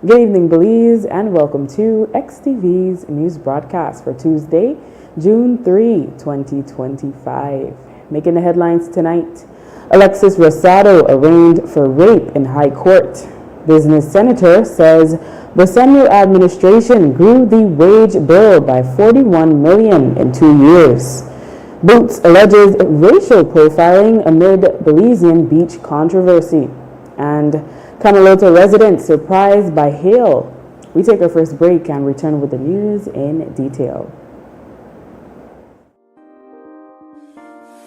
Good evening, Belize, and welcome to XTV's news broadcast for Tuesday, June 3, 2025. Making the headlines tonight, Alexis Rosado arraigned for rape in high court. Business senator says the Samuel administration grew the wage bill by $41 million in 2 years. Boots alleges racial profiling amid Belizean beach controversy. And Camelota residents surprised by hail. We take our first break and return with the news in detail.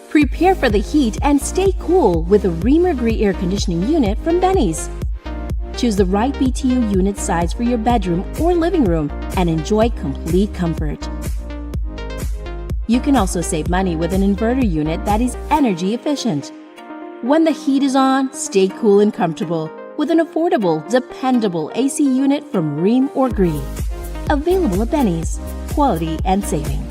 Prepare for the heat and stay cool with a Reamer Grey air conditioning unit from Benny's. Choose the right BTU unit size for your bedroom or living room and enjoy complete comfort. You can also save money with an inverter unit that is energy efficient. When the heat is on, stay cool and comfortable with an affordable, dependable AC unit from Ream or Gree. Available at Benny's. Quality and savings.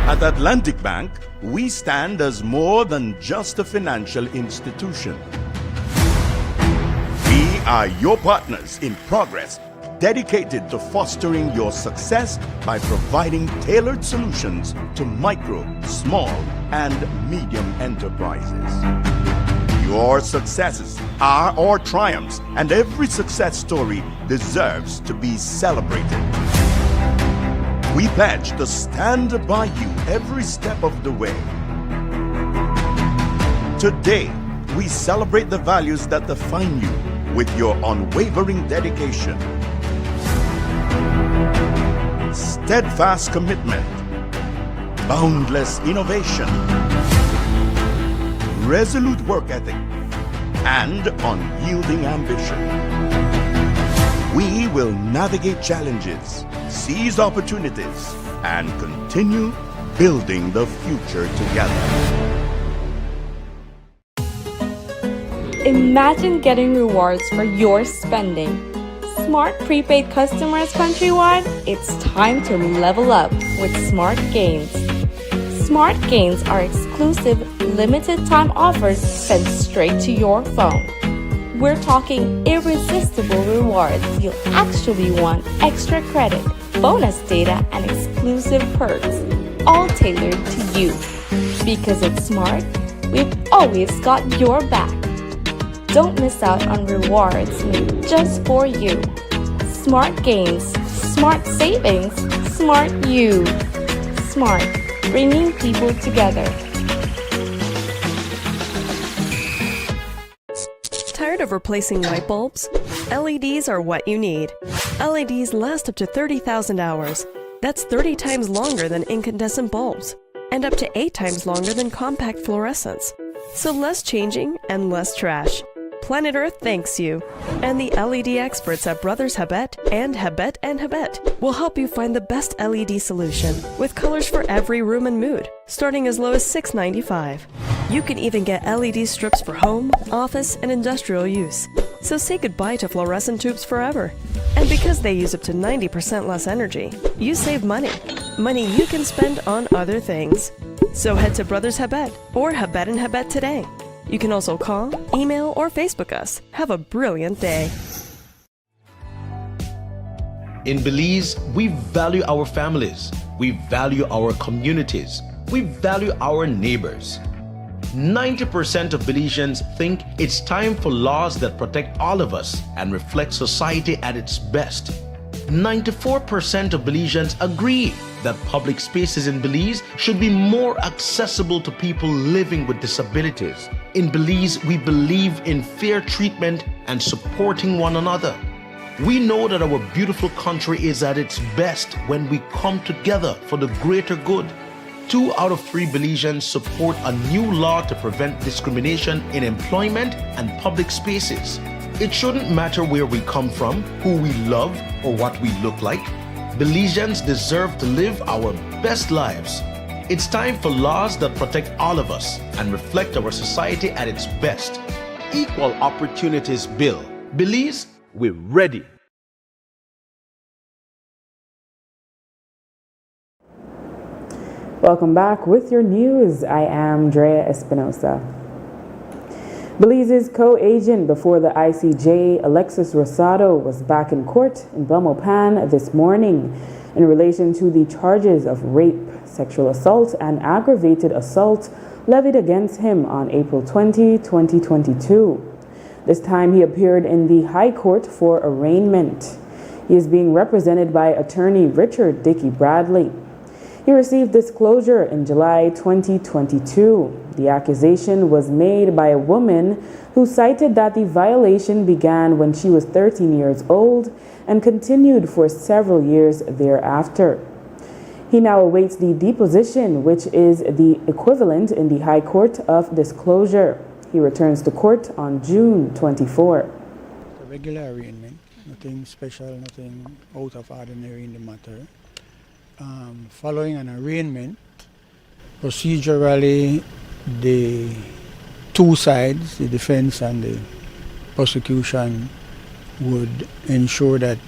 At Atlantic Bank, we stand as more than just a financial institution. We are your partners in progress, dedicated to fostering your success by providing tailored solutions to micro, small, and medium enterprises. Your successes are our triumphs, and every success story deserves to be celebrated. We pledge to stand by you every step of the way. Today, we celebrate the values that define you with your unwavering dedication, steadfast commitment, boundless innovation, resolute work ethic, and unyielding ambition. We will navigate challenges, seize opportunities, and continue building the future together. Imagine getting rewards for your spending. Smart prepaid customers countrywide, it's time to level up with Smart Gains. Smart Gains are exclusive, limited time offers sent straight to your phone. We're talking irresistible rewards. You'll actually want extra credit, bonus data, and exclusive perks, all tailored to you. Because it's Smart, we've always got your back. Don't miss out on rewards made just for you. Smart Gains, Smart Savings, Smart You. Smart, bringing people together. Tired of replacing light bulbs? LEDs are what you need. LEDs last up to 30,000 hours. That's 30 times longer than incandescent bulbs, and up to 8 times longer than compact fluorescents. So less changing and less trash. Planet Earth thanks you. And the LED experts at Brothers Habet and Habet will help you find the best LED solution with colors for every room and mood, starting as low as $6.95. You can even get LED strips for home, office, and industrial use. So say goodbye to fluorescent tubes forever. And because they use up to 90% less energy, you save money. Money you can spend on other things. So head to Brothers Habet or Habet and Habet today. You can also call, email, or Facebook us. Have a brilliant day. In Belize, we value our families, we value our communities, we value our neighbors. 90% of Belizeans think it's time for laws that protect all of us and reflect society at its best. 94% of Belizeans agree that public spaces in Belize should be more accessible to people living with disabilities. In Belize, we believe in fair treatment and supporting one another. We know that our beautiful country is at its best when we come together for the greater good. 2 out of 3 Belizeans support a new law to prevent discrimination in employment and public spaces. It shouldn't matter where we come from, who we love, or what we look like. Belizeans deserve to live our best lives. It's time for laws that protect all of us and reflect our society at its best. Equal Opportunities Bill. Belize, we're ready. Welcome back with your news. I am Drea Espinosa. Belize's co-agent before the ICJ, Alexis Rosado, was back in court in Belmopan this morning in relation to the charges of rape, sexual assault, and aggravated assault levied against him on April 20, 2022. This time he appeared in the High Court for arraignment. He is being represented by attorney Richard Dickey Bradley. He received disclosure in July 2022. The accusation was made by a woman who cited that the violation began when she was 13 years old and continued for several years thereafter. He now awaits the deposition, which is the equivalent in the High Court of disclosure. He returns to court on June 24. A regular arraignment, nothing special, nothing out of ordinary in the matter. Following an arraignment, procedurally the two sides, the defense and the prosecution, would ensure that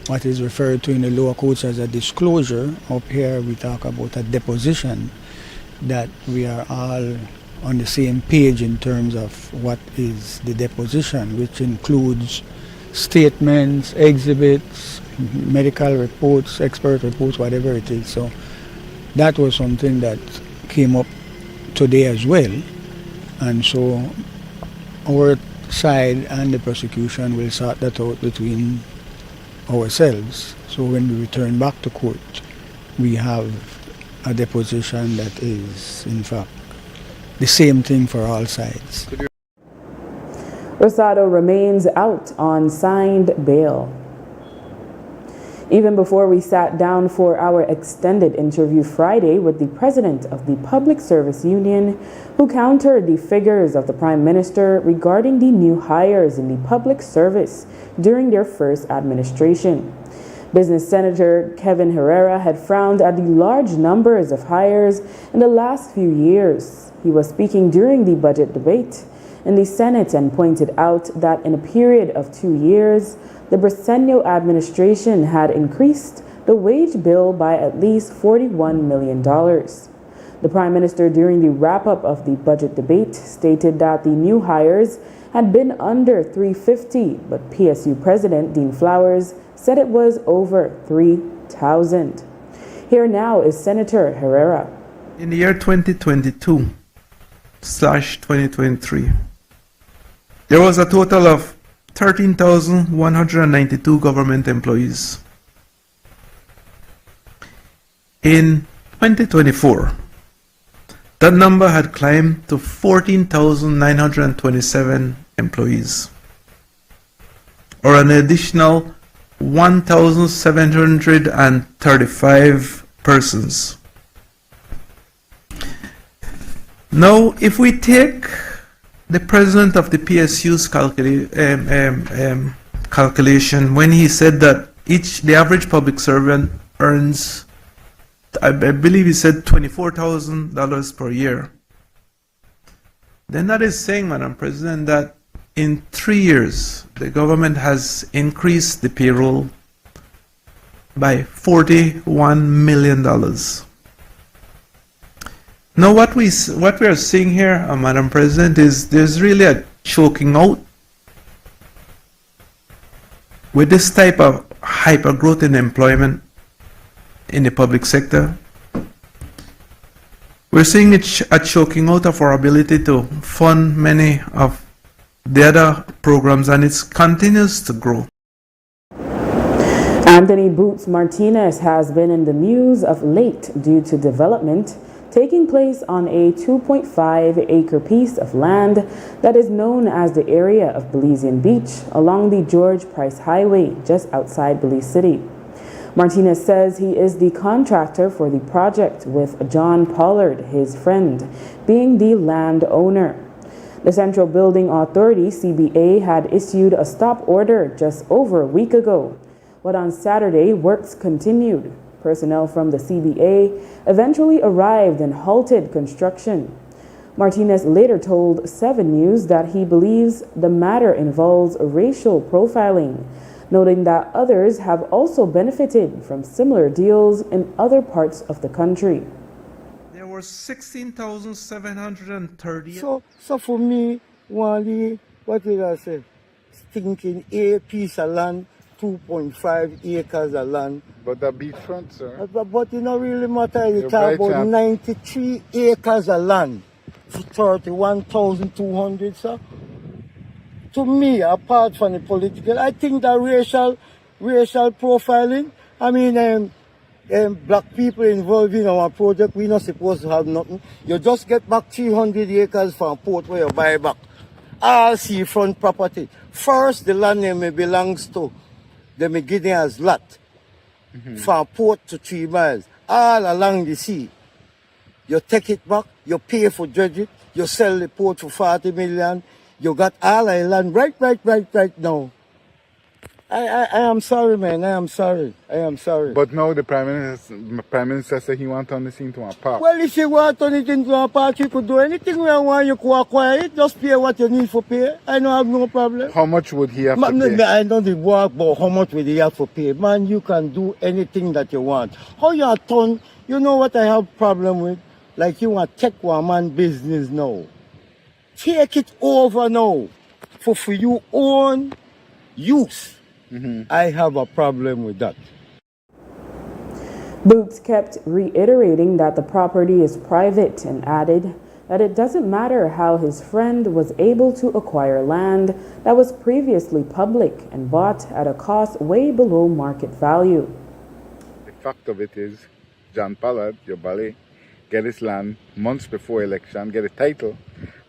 what is referred to in the lower courts as a disclosure, up here we talk about a deposition, that we are all on the same page in terms of what is the deposition, which includes statements, exhibits, medical reports, expert reports, whatever it is. So that was something that came up today as well. And so our side and the prosecution will sort that out between ourselves. So when we return back to court, we have a deposition that is, in fact, the same thing for all sides. Rosado remains out on signed bail. Even before we sat down for our extended interview Friday with the president of the Public Service Union, who countered the figures of the Prime Minister regarding the new hires in the public service during their first administration. Business Senator Kevin Herrera had frowned at the large numbers of hires in the last few years. He was speaking during the budget debate in the Senate and pointed out that in a period of 2 years, the Briceño administration had increased the wage bill by at least $41 million. The Prime Minister, during the wrap-up of the budget debate, stated that the new hires had been under 350, but PSU President Dean Flowers said it was over 3,000. Here now is Senator Herrera. In the year 2022/2023, there was a total of 13,192 government employees. In 2024, that number had climbed to 14,927 employees, or an additional 1,735 persons. Now, if we take the president of the PSU's calculation when he said that the average public servant earns, I believe he said $24,000 per year. Then that is saying, Madam President, that in 3 years the government has increased the payroll by $41 million. Now what we are seeing here, Madam President, is there's really a choking out with this type of hyper growth in employment in the public sector. We're seeing a choking out of our ability to fund many of the other programs, and it continues to grow. Anthony Boots Martinez has been in the news of late due to development taking place on a 2.5-acre piece of land that is known as the area of Belizean Beach along the George Price Highway just outside Belize City. Martinez says he is the contractor for the project, with John Pollard, his friend, being the landowner. The Central Building Authority, CBA, had issued a stop order just over a week ago, but on Saturday, works continued. Personnel from the CBA eventually arrived and halted construction. Martinez later told 7 News that he believes the matter involves racial profiling, noting that others have also benefited from similar deals in other parts of the country. There were 16,730. So for me, what did I say? Thinking a piece of land, 2.5 acres of land. But the beachfront, sir. But it don't really matter. You talk about 93 acres of land for 31,200, sir. To me, apart from the political, I think that racial profiling. I mean, black people involved in our project, we're not supposed to have nothing. You just get back 300 acres from a port where you buy back. All seafront property. First, the land name belongs to the McGinney lot. From port to 3 miles, all along the sea. You take it back, you pay for dredging, you sell the port for 40 million, you got all the land right now. I am sorry, man, I am sorry. But now the Prime Minister said he wants to turn this into a park. Well, if you want to turn it into a park, you could do anything you want, you could acquire it, just pay what you need for pay. I don't have no problem. How much would he have to pay? I don't work, but how much would he have to pay? Man, you can do anything that you want. How you are turn, you know what I have problem with? Like you want to take one man business now. Take it over now for your own use. I have a problem with that. Boots kept reiterating that the property is private and added that it doesn't matter how his friend was able to acquire land that was previously public and bought at a cost way below market value. The fact of it is, John Pollard, your ballet, get his land months before election, get a title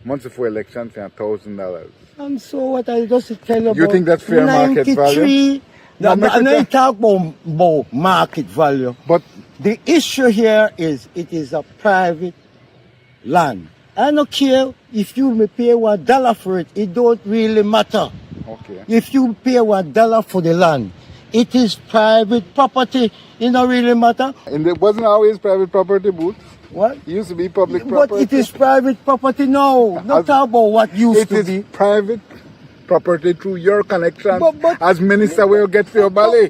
months before election for $1,000. And so what I just tell you about... You think that's fair market value? I'm not talking about market value. But the issue here is it is a private land. I don't care if you may pay $1 for it. It don't really matter. Okay. If you pay $1 for the land, it is private property. It don't really matter. And it wasn't always private property, Boots. What? It used to be public property. But it is private property now. Not talk about what used to be. It is private property through your connection as minister will get for your ballet.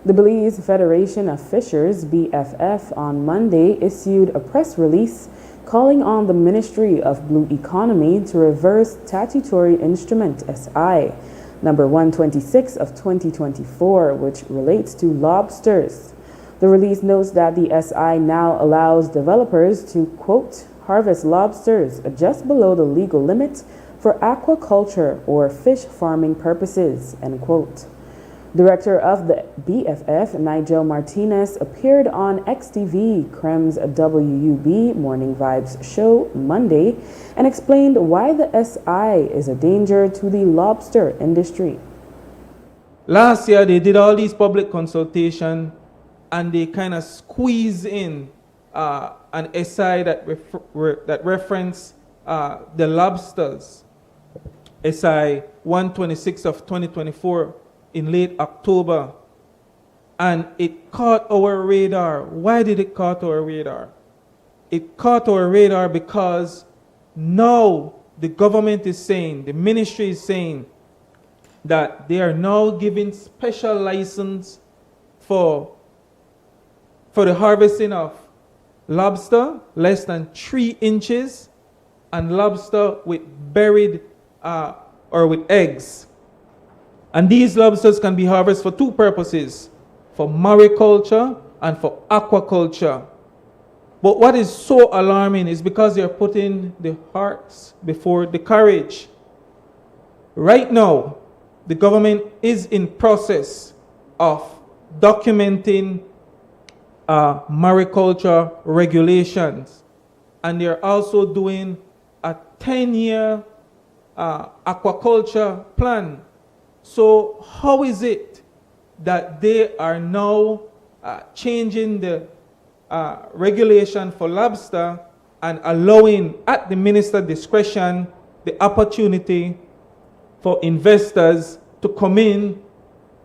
The Belize Federation of Fishers, BFF, on Monday issued a press release calling on the Ministry of Blue Economy to reverse Statutory Instrument SI number 126 of 2024, which relates to lobsters. The release notes that the SI now allows developers to, quote, harvest lobsters just below the legal limit for aquaculture or fish farming purposes, end quote. Director of the BFF, Nigel Martinez, appeared on XTV Crem's WUB Morning Vibes show Monday and explained why the SI is a danger to the lobster industry. Last year, they did all these public consultation and they kind of squeeze in an SI that reference the lobsters, SI 126 of 2024 in late October, and it caught our radar. Why did it caught our radar? It caught our radar because now the government is saying, the ministry is saying, that they are now giving special license for the harvesting of lobster less than 3 inches and lobster with buried or with eggs. And these lobsters can be harvested for 2 purposes, for mariculture and for aquaculture. But what is so alarming is because they're putting the hearts before the courage. Right now, the government is in process of documenting mariculture regulations, and they're also doing a 10-year aquaculture plan. So how is it that they are now changing the regulation for lobster and allowing, at the minister's discretion, the opportunity for investors to come in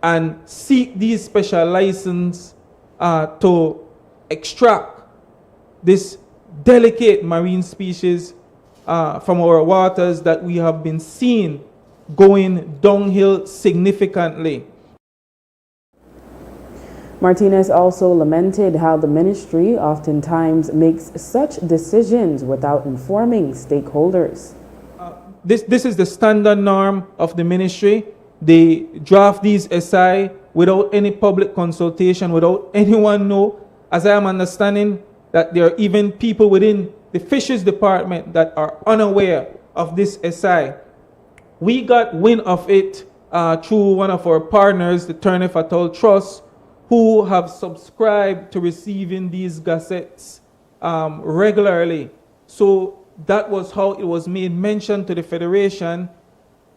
and seek these special licenses to extract this delicate marine species from our waters that we have been seeing going downhill significantly. Martinez also lamented how the ministry oftentimes makes such decisions without informing stakeholders. This is the standard norm of the ministry. They draft these SI without any public consultation, without anyone know. As I am understanding, that there are even people within the fisheries department that are unaware of this SI. We got wind of it through one of our partners, the Turner Fatal Trust, who have subscribed to receiving these gazettes regularly. So that was how it was made mention to the Federation.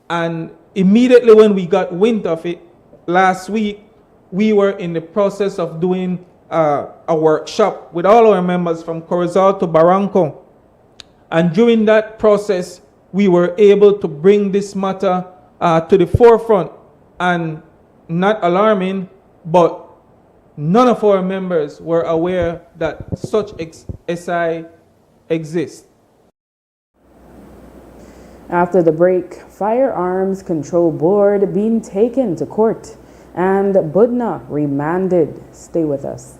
And immediately when we got wind of it last week, we were in the process of doing a workshop with all our members from Corozal to Barranco. And during that process, we were able to bring this matter to the forefront. And not alarming, but none of our members were aware that such SI exists. After the break, Firearms Control Board being taken to court and Budna remanded. Stay with us.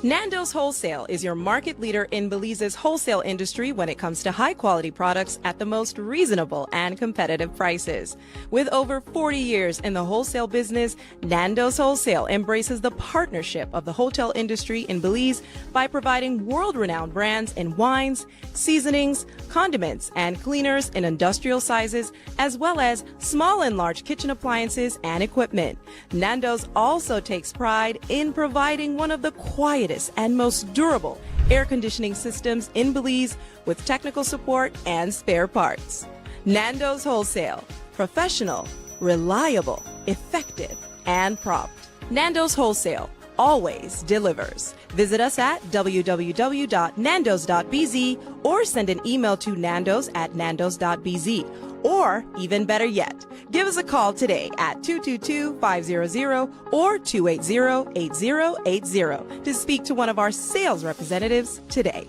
Nando's Wholesale is your market leader in Belize's wholesale industry when it comes to high-quality products at the most reasonable and competitive prices. With over 40 years in the wholesale business, Nando's Wholesale embraces the partnership of the hotel industry in Belize by providing world-renowned brands in wines, seasonings, condiments, and cleaners in industrial sizes, as well as small and large kitchen appliances and equipment. Nando's also takes pride in providing one of the quietest and most durable air conditioning systems in Belize with technical support and spare parts. Nando's Wholesale. Professional, reliable, effective, and prompt. Nando's Wholesale. always delivers. Visit us at www.nandos.bz or send an email to nandos@nandos.bz. Or, even better yet, give us a call today at 222-500 or 280-8080 to speak to one of our sales representatives today.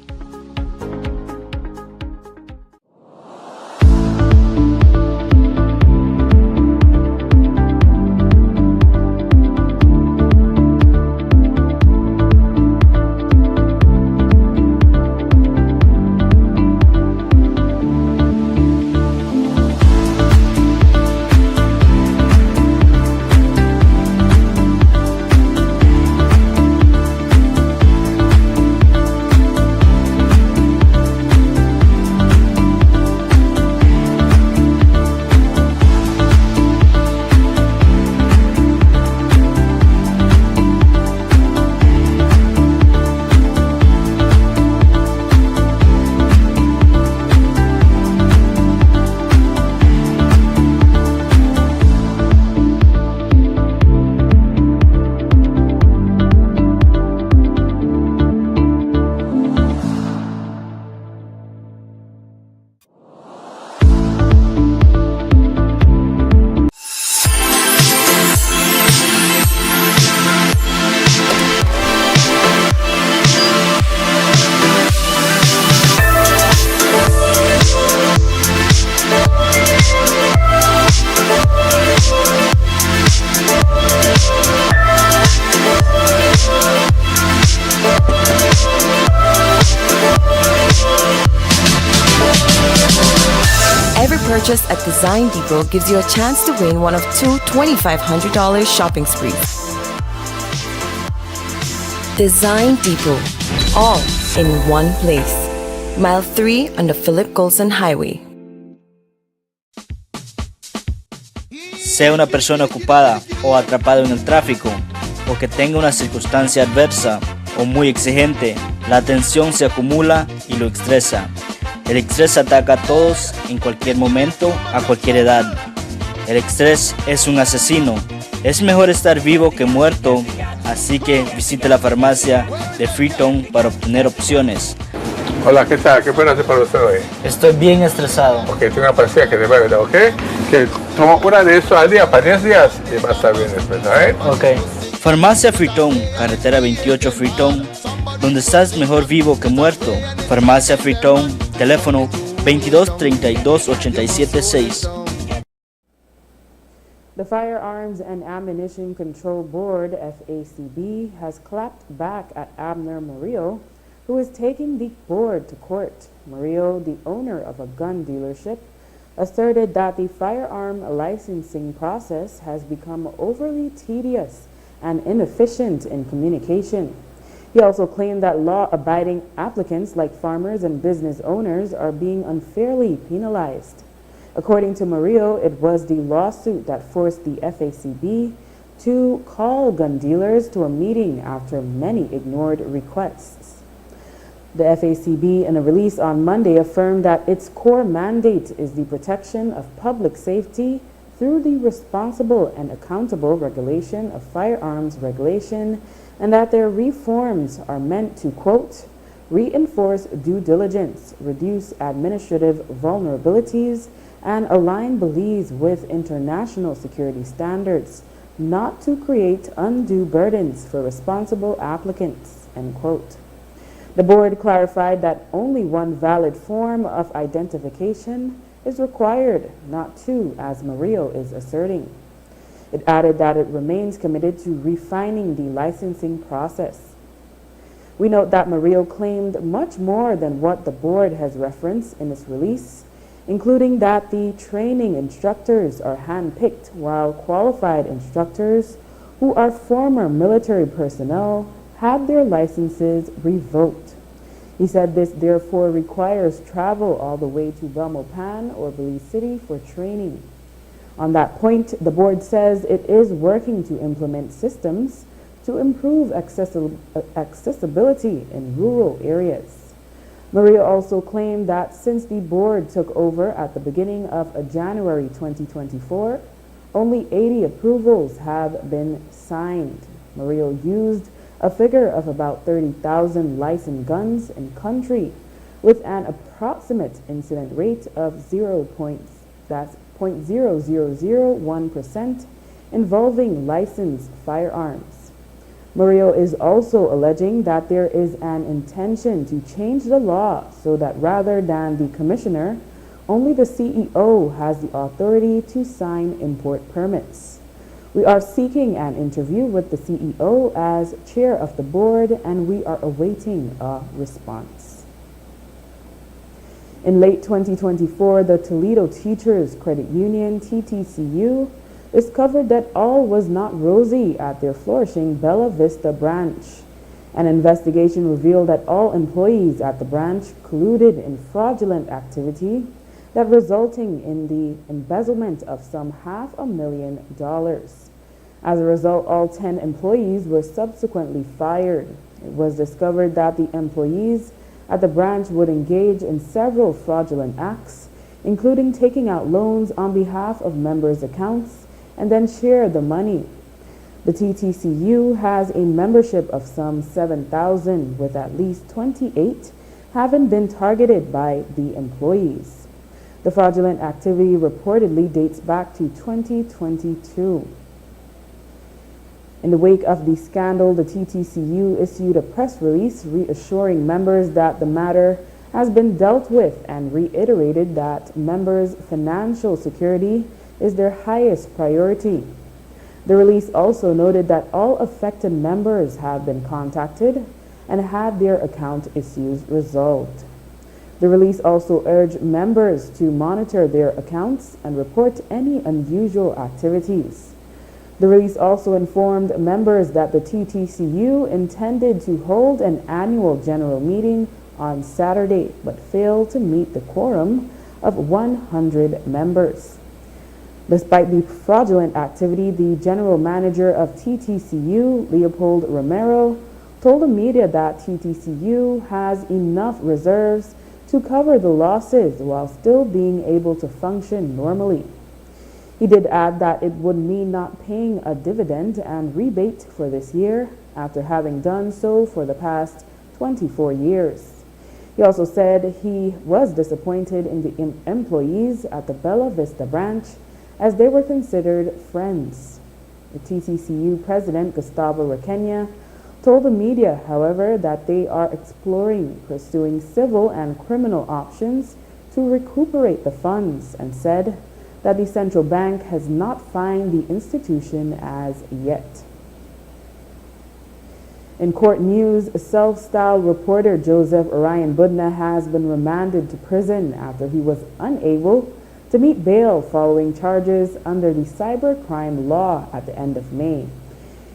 Purchase at Design Depot gives you a chance to win one of two $2,500 shopping sprees. Design Depot, all in one place. Mile 3 on the Philip Colson Highway. Sea una persona ocupada o atrapada en el tráfico, o que tenga una circunstancia adversa o muy exigente, la tensión se acumula y lo estresa. El estrés ataca a todos en cualquier momento, a cualquier edad. El estrés es un asesino. Es mejor estar vivo que muerto, así que visite la farmacia de Freetown para obtener opciones. Hola, ¿qué tal? ¿Qué puedo hacer para usted hoy? Estoy bien estresado. Ok, tengo una pastilla que te va a ayudar, ¿ok? Que toma una de eso al día para 10 días y va a estar bien después, ¿sabes? Ok. Farmacia Freetown, carretera 28 Freetown, donde estás mejor vivo que muerto. Farmacia Freetown, teléfono 22-32-87-6. The Firearms and Ammunition Control Board, FACB, has clapped back at Abner Murillo, who is taking the board to court. Murillo, the owner of a gun dealership, asserted that the firearm licensing process has become overly tedious and inefficient in communication. He also claimed that law-abiding applicants like farmers and business owners are being unfairly penalized. According to Murillo, it was the lawsuit that forced the FACB to call gun dealers to a meeting after many ignored requests. The FACB, in a release on Monday, affirmed that its core mandate is the protection of public safety through the responsible and accountable regulation of firearms regulation, and that their reforms are meant to, quote, reinforce due diligence, reduce administrative vulnerabilities, and align beliefs with international security standards, not to create undue burdens for responsible applicants, end quote. The board clarified that only one valid form of identification is required, not two, as Murillo is asserting. It added that it remains committed to refining the licensing process. We note that Murillo claimed much more than what the board has referenced in its release, including that the training instructors are hand-picked, while qualified instructors who are former military personnel had their licenses revoked. He said this therefore requires travel all the way to Belmopan or Belize City for training. On that point, the board says it is working to implement systems to improve accessibility in rural areas. Murillo also claimed that since the board took over at the beginning of January 2024, only 80 approvals have been signed. Murillo used a figure of about 30,000 licensed guns in country, with an approximate incident rate of 0.0001% involving licensed firearms. Murillo is also alleging that there is an intention to change the law so that rather than the commissioner, only the CEO has the authority to sign import permits. We are seeking an interview with the CEO as chair of the board, and we are awaiting a response. In late 2024, the Toledo Teachers Credit Union, TTCU, discovered that all was not rosy at their flourishing Bella Vista branch. An investigation revealed that all employees at the branch colluded in fraudulent activity that resulting in the embezzlement of some $500,000. As a result, all 10 employees were subsequently fired. It was discovered that the employees at the branch would engage in several fraudulent acts, including taking out loans on behalf of members' accounts and then share the money. The TTCU has a membership of some 7,000, with at least 28 having been targeted by the employees. The fraudulent activity reportedly dates back to 2022. In the wake of the scandal, the TTCU issued a press release reassuring members that the matter has been dealt with and reiterated that members' financial security is their highest priority. The release also noted that all affected members have been contacted and had their account issues resolved. The release also urged members to monitor their accounts and report any unusual activities. The release also informed members that the TTCU intended to hold an annual general meeting on Saturday, but failed to meet the quorum of 100 members. Despite the fraudulent activity, the general manager of TTCU, Leopold Romero, told the media that TTCU has enough reserves to cover the losses while still being able to function normally. He did add that it would mean not paying a dividend and rebate for this year after having done so for the past 24 years. He also said he was disappointed in the employees at the Bella Vista branch as they were considered friends. The TTCU president, Gustavo Requena, told the media, however, that they are exploring pursuing civil and criminal options to recuperate the funds, and said that the central bank has not fined the institution as yet. In court news, self-styled reporter Joseph Orion Budna has been remanded to prison after he was unable to meet bail following charges under the cybercrime law at the end of May.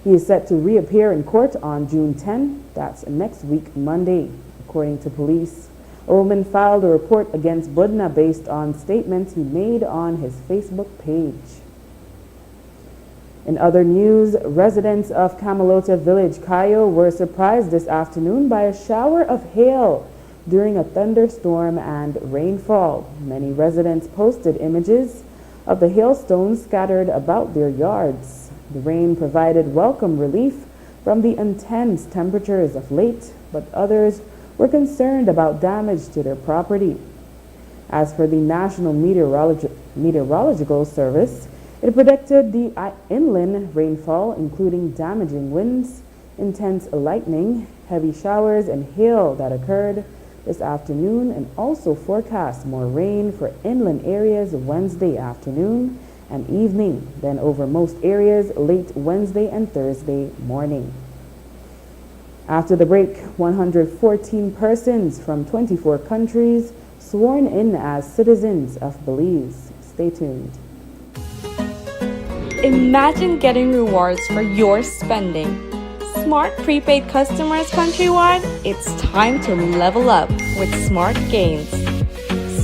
He is set to reappear in court on June 10, that's next week, Monday. According to police, a woman filed a report against Budna based on statements he made on his Facebook page. In other news, residents of Camelota Village, Cayo, were surprised this afternoon by a shower of hail during a thunderstorm and rainfall. Many residents posted images of the hailstones scattered about their yards. The rain provided welcome relief from the intense temperatures of late, but others were concerned about damage to their property. As for the National Meteorological Service, it predicted the inland rainfall, including damaging winds, intense lightning, heavy showers, and hail that occurred this afternoon, and also forecast more rain for inland areas Wednesday afternoon and evening, then over most areas late Wednesday and Thursday morning. After the break, 114 persons from 24 countries sworn in as citizens of Belize. Stay tuned. Imagine getting rewards for your spending. Smart prepaid customers countrywide, it's time to level up with Smart Gains.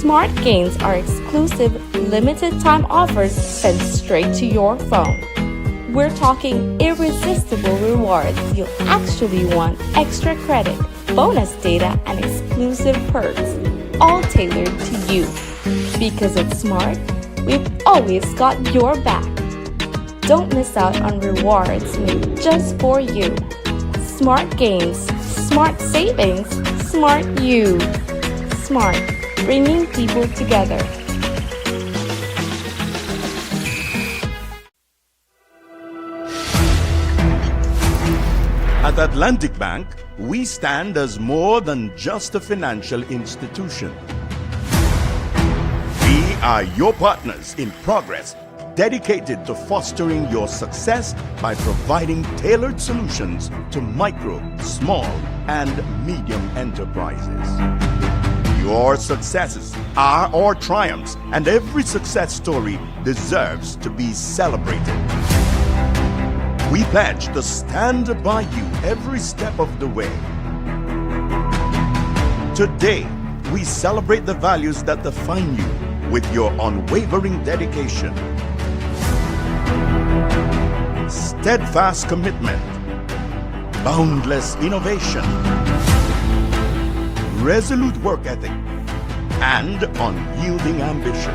Smart Gains are exclusive, limited time offers sent straight to your phone. We're talking irresistible rewards. You'll actually want extra credit, bonus data, and exclusive perks, all tailored to you. Because it's smart, we've always got your back. Don't miss out on rewards made just for you. Smart gains, smart savings, smart you. Smart, bringing people together. At Atlantic Bank, we stand as more than just a financial institution. We are your partners in progress, dedicated to fostering your success by providing tailored solutions to micro, small, and medium enterprises. Your successes are our triumphs, and every success story deserves to be celebrated. We pledge to stand by you every step of the way. Today, we celebrate the values that define you with your unwavering dedication, steadfast commitment, boundless innovation, resolute work ethic, and unyielding ambition.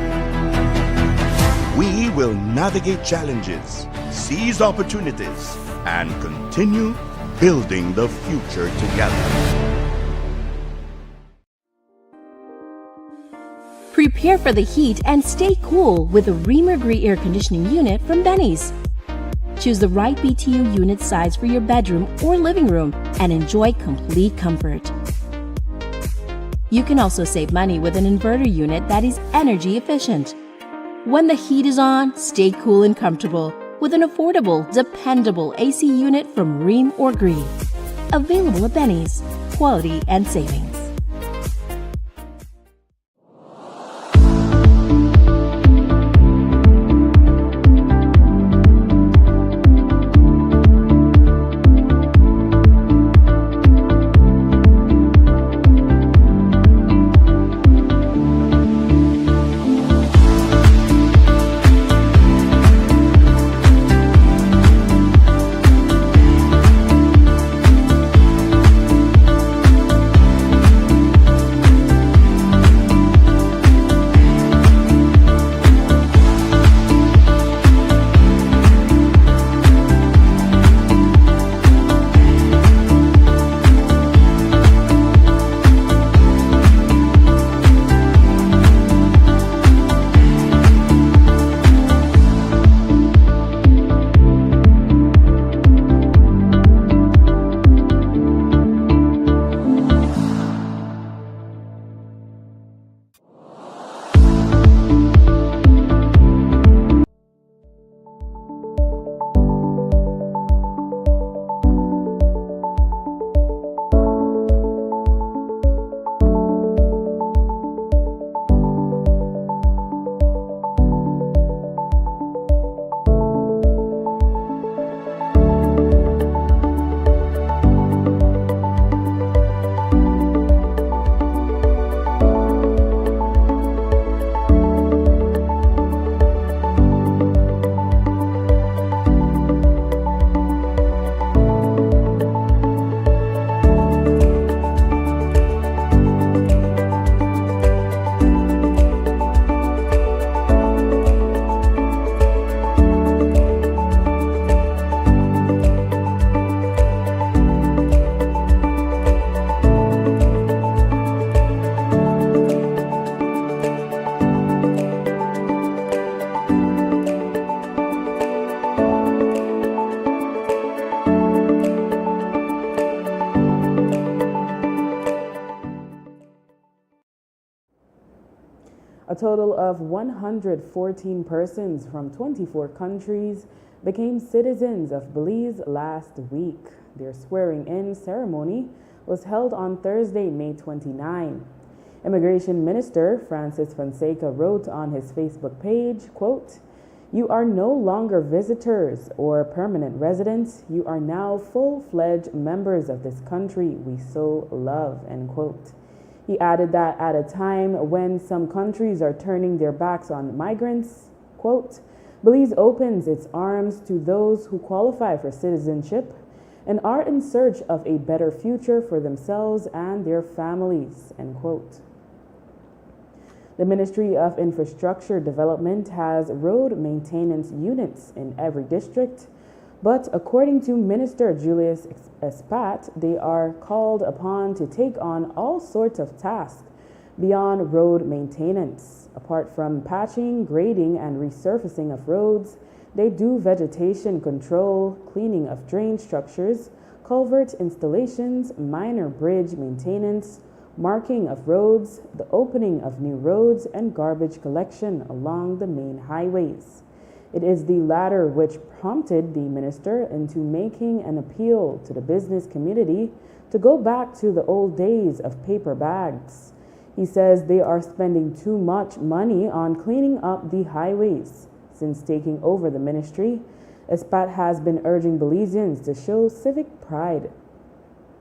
We will navigate challenges, seize opportunities, and continue building the future together. Prepare for the heat and stay cool with a Reamer-Gree air conditioning unit from Benny's. Choose the right BTU unit size for your bedroom or living room and enjoy complete comfort. You can also save money with an inverter unit that is energy efficient. When the heat is on, stay cool and comfortable with an affordable, dependable AC unit from Ream or Gree. Available at Benny's. Quality and savings. A total of 114 persons from 24 countries became citizens of Belize last week. Their swearing-in ceremony was held on Thursday, May 29. Immigration Minister Francis Fonseca wrote on his Facebook page, quote, "You are no longer visitors or permanent residents. You are now full-fledged members of this country we so love," end quote. He added that at a time when some countries are turning their backs on migrants, quote, "Belize opens its arms to those who qualify for citizenship and are in search of a better future for themselves and their families," end quote. The Ministry of Infrastructure Development has road maintenance units in every district, But according to Minister Julius Espat, they are called upon to take on all sorts of tasks beyond road maintenance. Apart from patching, grading, and resurfacing of roads, they do vegetation control, cleaning of drain structures, culvert installations, minor bridge maintenance, marking of roads, the opening of new roads, and garbage collection along the main highways. It is the latter which prompted the minister into making an appeal to the business community to go back to the old days of paper bags. He says they are spending too much money on cleaning up the highways. Since taking over the ministry, Espat has been urging Belizeans to show civic pride.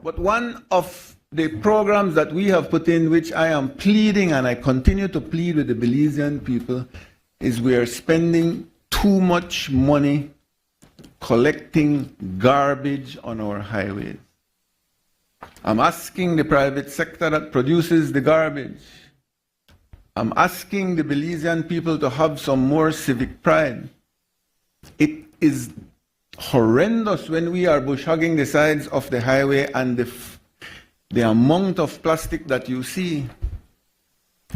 But one of the programs that we have put in, which I am pleading and I continue to plead with the Belizean people, is we are spending too much money collecting garbage on our highways. I'm asking the private sector that produces the garbage. I'm asking the Belizean people to have some more civic pride. It is horrendous when we are bush hogging the sides of the highway and the amount of plastic that you see.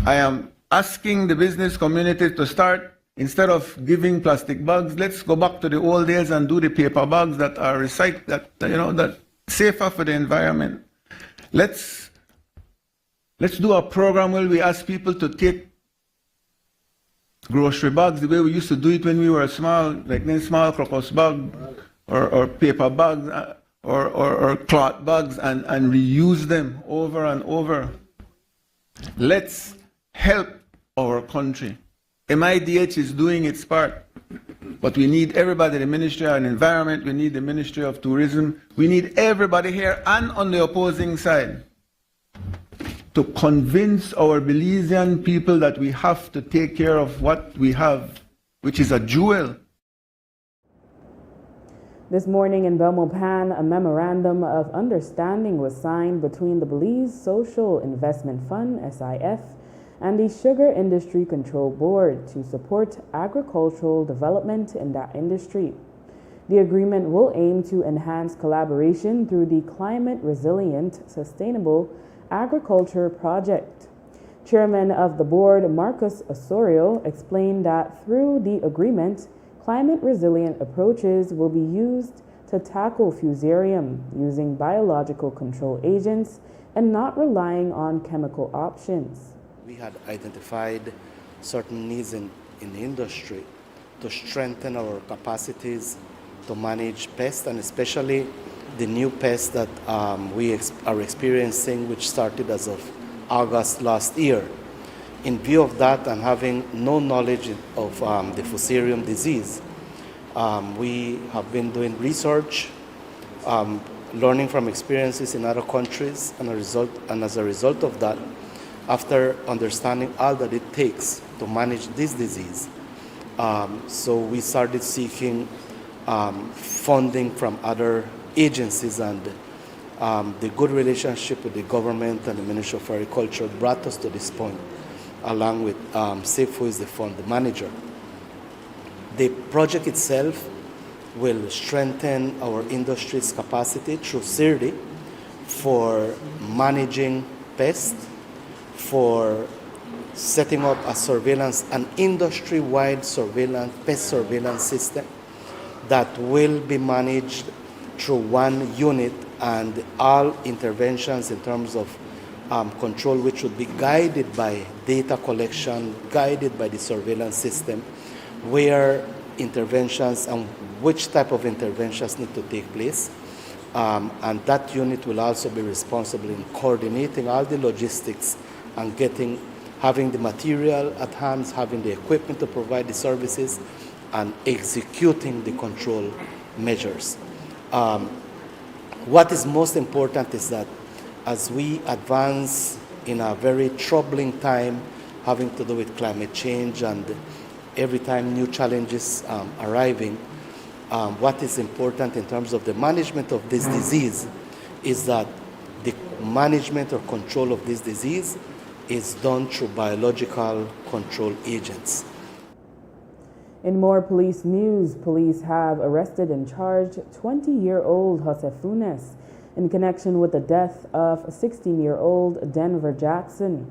I am asking the business community to start, instead of giving plastic bags, let's go back to the old days and do the paper bags that are recycled, that safer for the environment. Let's do a program where we ask people to take grocery bags the way we used to do it when we were small, like then small crocus bag or paper bags or cloth bags and reuse them over and over. Let's help our country. MIDH is doing its part, but we need everybody, the Ministry of Environment, we need the Ministry of Tourism, we need everybody here and on the opposing side to convince our Belizean people that we have to take care of what we have, which is a jewel. This morning in Belmopan, a memorandum of understanding was signed between the Belize Social Investment Fund, SIF, and the Sugar Industry Control Board to support agricultural development in that industry. The agreement will aim to enhance collaboration through the Climate Resilient Sustainable Agriculture Project. Chairman of the board, Marcus Osorio, explained that through the agreement, climate resilient approaches will be used to tackle fusarium using biological control agents and not relying on chemical options. We had identified certain needs in the industry to strengthen our capacities to manage pests, and especially the new pests that we are experiencing, which started as of August last year. In view of that and having no knowledge of the fusarium disease, we have been doing research, learning from experiences in other countries, and as a result of that, after understanding all that it takes to manage this disease, so we started seeking funding from other agencies, and the good relationship with the government and the Ministry of Agriculture brought us to this point, along with SAFE, who is the fund manager. The project itself will strengthen our industry's capacity through CIRDI for managing pests, for setting up an industry-wide pest surveillance system that will be managed through one unit, and all interventions in terms of control, which would be guided by data collection, guided by the surveillance system, where interventions and which type of interventions need to take place. And that unit will also be responsible in coordinating all the logistics and having the material at hand, having the equipment to provide the services, and executing the control measures. What is most important is that as we advance in a very troubling time having to do with climate change, and every time new challenges arriving, what is important in terms of the management of this disease is that the management or control of this disease is done through biological control agents. In more police news, police have arrested and charged 20-year-old Jose Funes in connection with the death of 16-year-old Denver Jackson.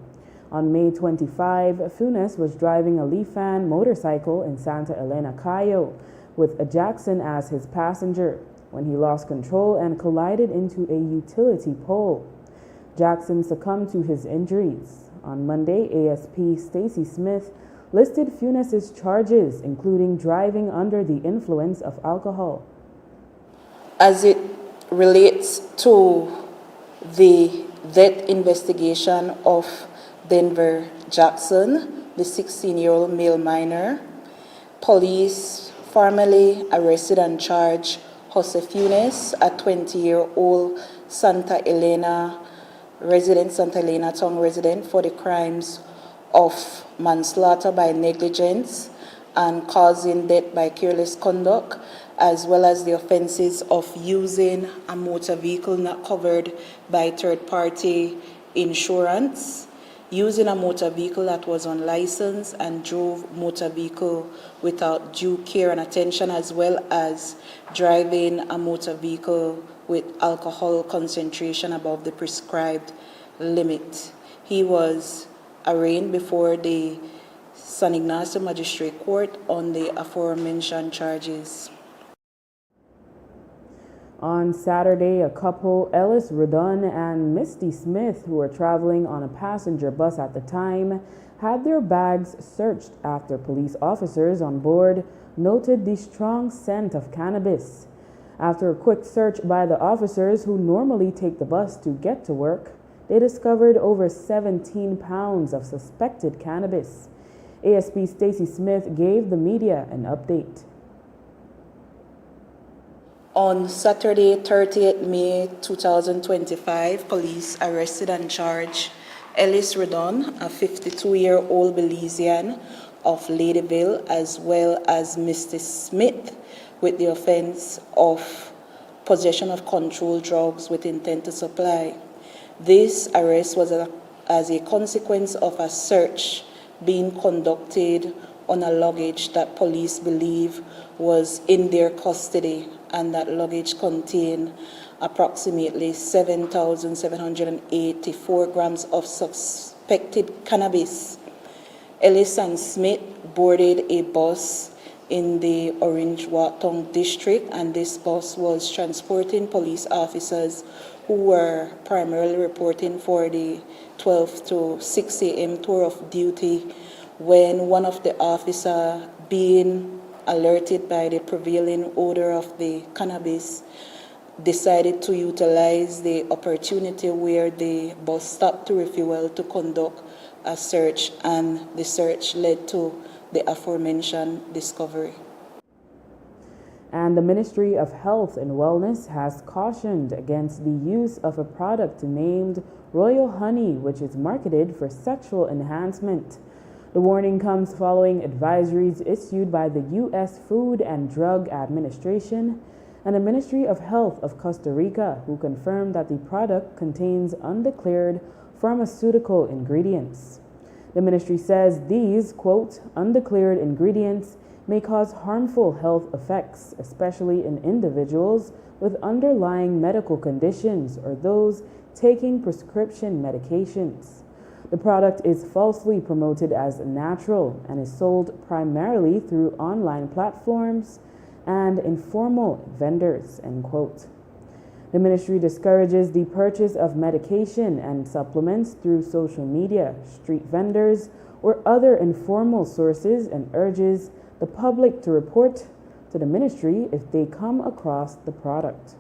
On May 25, Funes was driving a Lifan motorcycle in Santa Elena, Cayo, with Jackson as his passenger when he lost control and collided into a utility pole. Jackson succumbed to his injuries. On Monday, ASP Stacy Smith listed Funes' charges, including driving under the influence of alcohol. As it relates to the death investigation of Denver Jackson, the 16-year-old male minor, police formally arrested and charged Jose Funes, a 20-year-old Santa Elena town resident, for the crimes of manslaughter by negligence and causing death by careless conduct, as well as the offenses of using a motor vehicle not covered by third-party insurance, using a motor vehicle that was unlicensed and drove motor vehicle without due care and attention, as well as driving a motor vehicle with alcohol concentration above the prescribed limit. He was arraigned before the San Ignacio Magistrate Court on the aforementioned charges. On Saturday, a couple, Ellis Rodon and Misty Smith, who were traveling on a passenger bus at the time, had their bags searched after police officers on board noted the strong scent of cannabis. After a quick search by the officers who normally take the bus to get to work, they discovered over 17 pounds of suspected cannabis. ASP Stacy Smith gave the media an update. On Saturday, 30th May 2025, police arrested and charged Ellis Rodon, a 52-year-old Belizean of Ladyville, as well as Mr. Smith, with the offense of possession of controlled drugs with intent to supply. This arrest was as a consequence of a search being conducted on a luggage that police believe was in their custody, and that luggage contained approximately 7,784 grams of suspected cannabis. Ellis and Smith boarded a bus in the Orange Watong district, and this bus was transporting police officers who were primarily reporting for the 12 to 6 a.m. tour of duty, when one of the officers, being alerted by the prevailing odor of the cannabis, decided to utilize the opportunity where the bus stopped to refuel to conduct a search, and the search led to the aforementioned discovery. And the Ministry of Health and Wellness has cautioned against the use of a product named Royal Honey, which is marketed for sexual enhancement. The warning comes following advisories issued by the U.S. Food and Drug Administration and the Ministry of Health of Costa Rica, who confirmed that the product contains undeclared pharmaceutical ingredients. The ministry says these, quote, undeclared ingredients may cause harmful health effects, especially in individuals with underlying medical conditions or those taking prescription medications. The product is falsely promoted as natural and is sold primarily through online platforms and informal vendors, end quote. The ministry discourages the purchase of medication and supplements through social media, street vendors, or other informal sources, and urges the public to report to the ministry if they come across the product.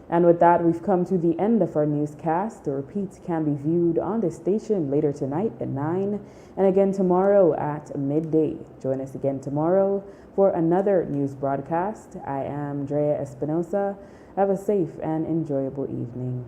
And with that, we've come to the end of our newscast. The repeats can be viewed on this station later tonight at 9 and again tomorrow at midday. Join us again tomorrow for another news broadcast. I am Drea Espinosa. Have a safe and enjoyable evening.